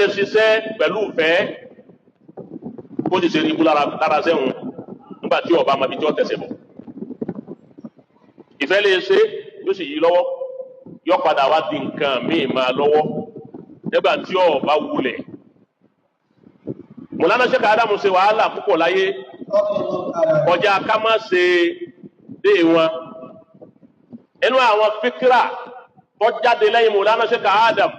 lè ṣiṣẹ́ pẹ̀lú ìfẹ́ kó ti ṣe ibú lára sẹ́hun nígbà tí ọba máa fi jọ́ tẹ̀sẹ̀ bọ̀ ìfẹ́ lè ṣe yóò sì yí lọ́wọ́ yóò padà wá di nǹkan míì máa lọ́wọ́ nígbà tí ọba wulẹ̀ Mọ̀lánà Sheikh Adamu ṣe wàhálà púpọ̀ láyé kọjá ká má ṣe dé wọn inú àwọn fíkírà tó jáde lẹ́yìn Mọ̀lánà Sheikh Adamu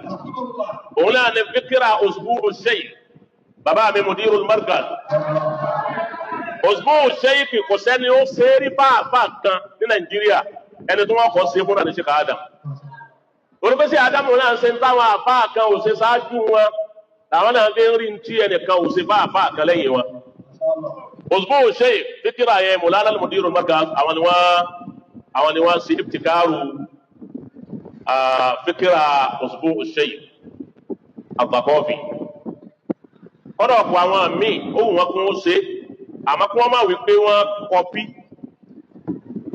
òun náà ní fíkírà Usbu'u Sheikh bàbá mi Mudirul Markaz Usbu'u Sheikh kò sẹ́ni ó ṣe é rí fáfá kan ní Nàìjíríà ẹni tó wọ́n kọ́ sí fún Mọ̀lánà Sheikh Adamu onígbèsè Adamu náà ṣe ń táwọn àfá kan ò ṣe ṣáájú wọn àwọn náà fi ń rí tí ẹnìkan ò ṣe fáfá kan lẹ́yìn wọn Usbu'u Sheikh fíkírà yẹn Mọ̀lánà Mudirul Markaz àwọn ni wọ́n ṣe ibtikaru fíkírà Usbu'u Sheikh Al-Thaqafi kọ́dọ̀ ọ̀pọ̀ àwọn míì ó wù wọ́n kún ó ṣe àmọ́ kí wọ́n máa wí pé wọ́n kọpí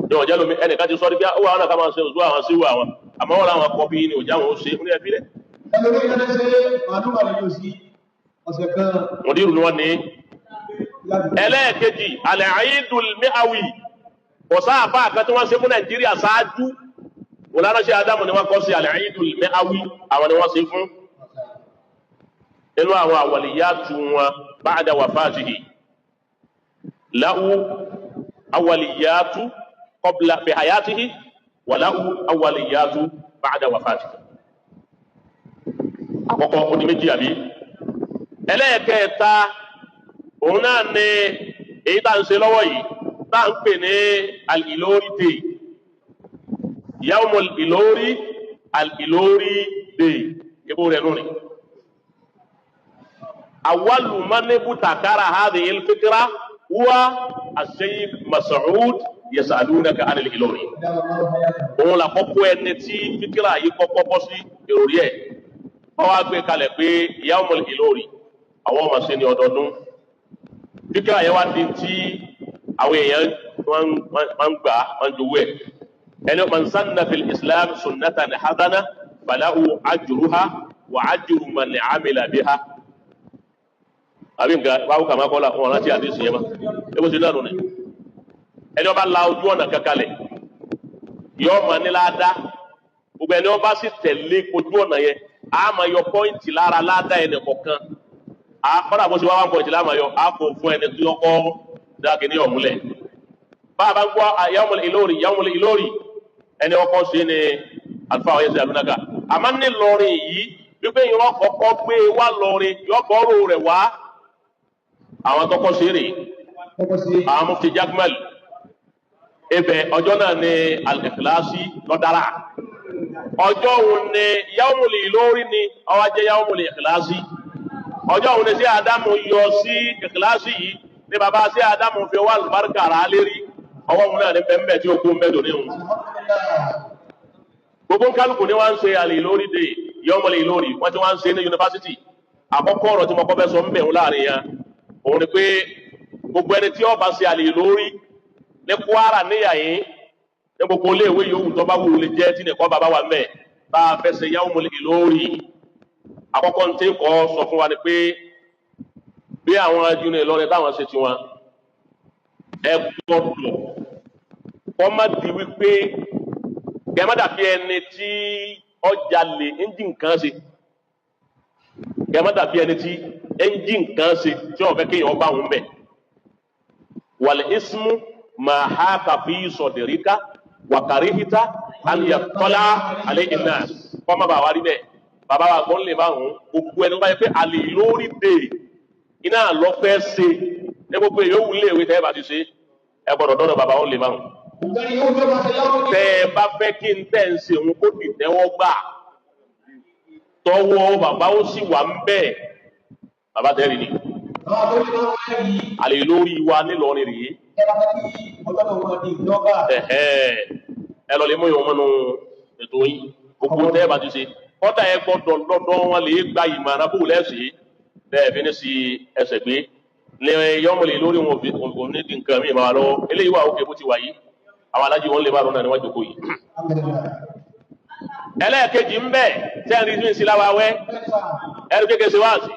ní ọ̀jẹ́ lómi ẹnìkan ti sọ ní bí ó wà wọn náà ká máa ṣe òṣùwà àwọn síwò àwọn àmọ́ wọn làwọn kọpí ní òjá wọn ó ṣe ní ẹbí rẹ̀. Mùdírù ni wọ́n ní ẹlẹ́ẹ̀kejì al-Eidul Mi'awi kò sáàfà kan tí wọ́n ṣe fún Nàìjíríà ṣáájú Mọ̀lánà Sheikh Adamu ni wọ́n kọ́ sí al-Eidul Mi'awi àwọn ni wọ́n ṣe fún inú àwọn awaliyatu wọn ba'da wafatihi lahu awaliyatu qabla bi hayatihi wa lahu awaliyatu ba'da wafatihi àkọ́kọ́ ó di méjì àbí ẹlẹ́ẹ̀kẹta òun náà ni èyí tá ń ṣe lọ́wọ́ yìí tá ń pè ní al-Ilori Day yawmul Ilori al-Ilori Day ibò rẹ̀ lónìí أول من ابتكر هذه الفكرة هو الشيخ مسعود يسألونك عن الإلوري. òun la kọ́kọ́ ẹni tí fíkírà yìí kọ́kọ́ bọ́ sí ìròrí ẹ̀ wọ́n wá gbé kalẹ̀ pé Yawmul Ilori àwọn ọmọ ṣe ní ọdọọdún fíkírà yẹn wá di tí àwọn èèyàn máa ń gbà máa ń jowó ẹ̀ ẹni man sanna fil Islam sunnatan hasana falahu ajruha wa ajru man amila biha. àbí nǹkan báwo kà máa kọ́ la wọn rántí àdéhùn yẹn ma ebo ti dànù ni ẹni ọba la ojú ọ̀nà kankanlẹ̀ yọ ọmọ níláàdá gbogbo ẹni ọba sì tẹ̀lé ojú ọ̀nà yẹn a máa yọ pọ́ìntì lára láàdá ẹni kọ̀ọ̀kan a kọ́dà bó ṣe wá 1 pọ́ìntì láàmà yọ a kò fún ẹni tí ọkọ̀ dáàkì ní ọ̀múlẹ̀ báwa ń gbọ́ Yawmul Ilori ẹni ọkọ̀ sí ni àlùfáà ọ̀yẹ́ sí àlùnága àmọ́ ní lọrin yìí wípé ìwọ́n kọ̀ọ̀kọ́ gbé wá lọrin yọkọ̀ọ́rò rẹ̀ wá àwọn tọkọ ṣeré àwọn Mufti Jakmal ibẹ̀ ọjọ́ náà ni al-Ikhlasi lọdára ọjọ́ òun ni Yawmul Ilori ni ọwọ jẹ Yawmul Ikhlasi ọjọ́ òun ni sí Adamu yọ sí Ikhlasi yìí ní baba sí Adamu fi wà lùbáríkà rà lérí ọwọ́ òun náà ní bẹ́ẹ̀ tí ó kú mẹ́dọ̀ ní òun gbogbo kálukú ni wọ́n ń ṣe al-Ilori Day Yawmul Ilori wọ́n ti wọ́n ń ṣe ní yunifásitì àkọ́kọ́ ọ̀rọ̀ tí mo kọ́ fẹ́ sọ ń bẹ̀ láàrin yẹn òun ni pé gbogbo ẹni tí ọba ṣe al-Ilori ní Kwara níyà yín ní gbogbo iléèwé yòówù tó bá wù lè jẹ́ tí nìkan bàbá wa mẹ́ bá a fẹ́ ṣe Yawmul Ilori àkọ́kọ́ ní tí kò sọ fún wa ni pé bí àwọn ajúnú Ìlọrin táwọn ṣe tiwọn ẹ gbọ́dọ̀ kọ́ má di wípé kẹ́ má dàbí ẹni tí ọjà lè ń jí nǹkan ṣe kẹ́ má dàbí ẹni tí ẹnjí nǹkan ṣe tí wọn fẹ́ kéèyàn bá wọn bẹ wal ismu ma haka fi sọdẹríkà wàkàríhìtà aliyatola aleyhi nas kọ́má bá wa rí bẹ́ẹ̀ bàbá wa gbọ́n lè bá wọn gbogbo ẹni báyìí pé al-Ilori Day iná lọ fẹ́ ṣe ẹ gbogbo èyí ó wù léèwé tẹ́ ẹ bá ti ṣe ẹ gbọ́dọ̀ dọ́dọ̀ bàbá wọn lè bá wọn. tẹ́ ẹ bá fẹ́ kí n tẹ́ ń ṣe òun kó dìtẹ́wọ́ gbà tọwọ́ bàbá ó sì wà ń bẹ́ẹ̀ bàbá tẹ́rì ni al-Ilori wa nílọrin rèé ẹ lọ lè mú ìwọ̀n mọ́nu ètò yìí gbogbo tẹ́ ẹ bá ti ṣe kọ́dà ẹ gbọ́dọ̀ lọ́dọ̀ wọn lè gba ìmọ̀ràn bó lẹ́sìn bẹ́ẹ̀ fi ní sí ẹsẹ̀ gbé lè Yawmul Ilori wọn ò ní di nǹkan mi máa lọ́wọ́ eléyìí wà ókè bó ti wà yìí àwọn alájí wọn lè bá lọ́nà níwájú kò yìí. ẹlẹ́ẹ̀kejì ń bẹ tẹ́ẹ̀rí sí láwa wẹ́ ẹ̀rí kékeré ṣe wáàsí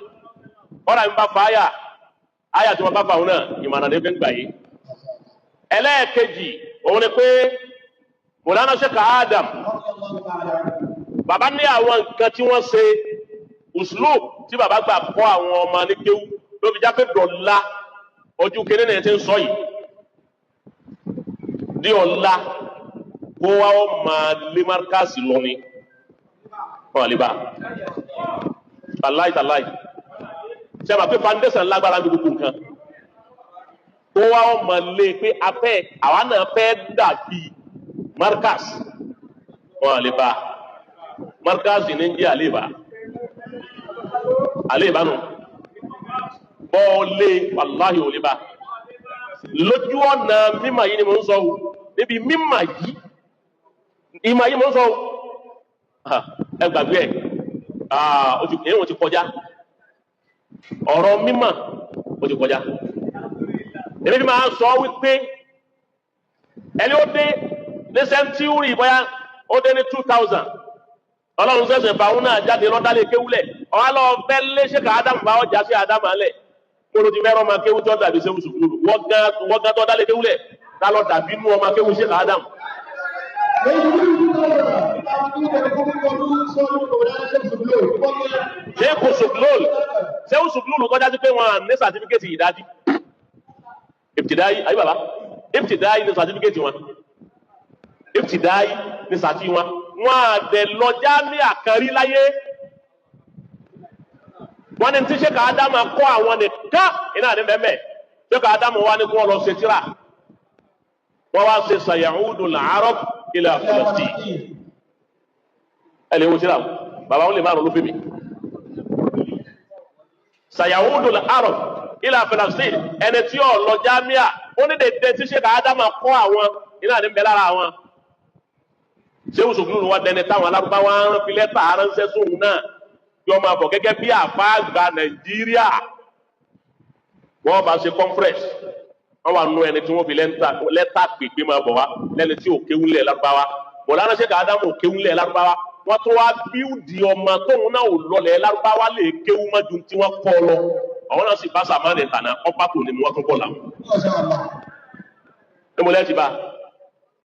ọ̀rọ̀ àmì bá fa àyà tí wọ́n bá fa òun náà ìmọ̀ràn ní fi ń gbà yìí. ẹlẹ́ẹ̀kejì òun ni pé Mọ̀lánà Sheikh Adam bàbá ní àwọn nǹkan tí wọ́n ṣe uslub tí bàbá gbà kọ́ àwọn ọmọ ní kéwú ló fi já pé dọ̀la ojú kéré náà ti ń sọ yìí ní ọ̀la kó wá ó máa lé márkàsì lọ ni wọn àlebà tàláì ṣe máa pé foundation lágbára ní gbogbo nǹkan kó wá ó máa lé pé afẹ́ àwa náà fẹ́ dàbí márkàsì wọn àlebà márkàsì ní jẹ́ àlebà nù bọ́ọ̀lé wàláhì ò lè bá lójú ọ̀nà mímọ̀ yìí ni mo ń sọ o níbi mímọ̀ yìí ìmọ̀ yìí mo ń sọ o ẹ gbàgbé ẹ̀ èèwọ̀n ti kọjá ọ̀rọ̀ mímọ̀ ó ti kọjá èmi fi máa ń sọ wípé ẹni ó dé ní sẹ́ńtúrì bóyá ó dé ní 2000 ọlọ́run sẹ̀sẹ̀ bá òun náà jáde lọ́dálẹ̀ kéwúlẹ̀ ọ̀hán lọ fẹ́ lé Sheikh Adam bá ọjà sí Adam alẹ̀ kóró ti fẹ́ràn ọmọ akéwú tó dàbí sẹ́wù sùkúrù wọ́n gán tó dálé kéwúlẹ̀ tá lọ dàbí nú ọmọ akéwú Sheikh Adam. sẹ́wù sùkúrù kọjá sí pé wọ́n ní sàtífíkẹ́tì ìdájí ìbtìdáyì ayé bàbá ìbtìdáyì ní sàtífíkẹ́tì wọn ìbtìdáyì ní sàtí wọn àdẹ̀ lọ́jà ní àkàrí láyé wọ́n ní tí Sheikh Adam kọ́ àwọn nìkan iná ní mẹ́mẹ́ Sheikh Adam wá ní kí wọ́n lọ ṣe tíra wọ́n wá ṣe sayaudu al-arab ila Filastin ẹ lè wo tíra bàbá wọn lè má ronú fèmí sayaudu al-arab ila Filastin ẹni tí ó lọ jámíà ó ní dèdè tí Sheikh Adam kọ́ àwọn iná ní bẹ lára àwọn ṣéwù sòkúrú wa dẹni táwọn alárúbáwá ń fi lẹ́tà aránṣẹ́ sóhun náà yọ máa bọ̀ gẹ́gẹ́ bí àfa àgbà Nàìjíríà wọ́n bá ṣe conference wọ́n wà nù ẹni tí wọ́n fi lẹ́tà pèpè máa bọ̀ wá lẹ́ni tí ò kéwúlẹ̀ lárúbáwá Mọ̀lánà Sheikh Adam ò kéwúlẹ̀ lárúbáwá wọ́n tún wá bíúdì ọmọ tóun náà ò lọlẹ̀ lárúbáwá lè kéwú mọ́jú tí wọ́n kọ́ lọ àwọn náà sì bá sàmánì tànà ọ́pá tòun ni wọ́n tún kọ́ làwọn.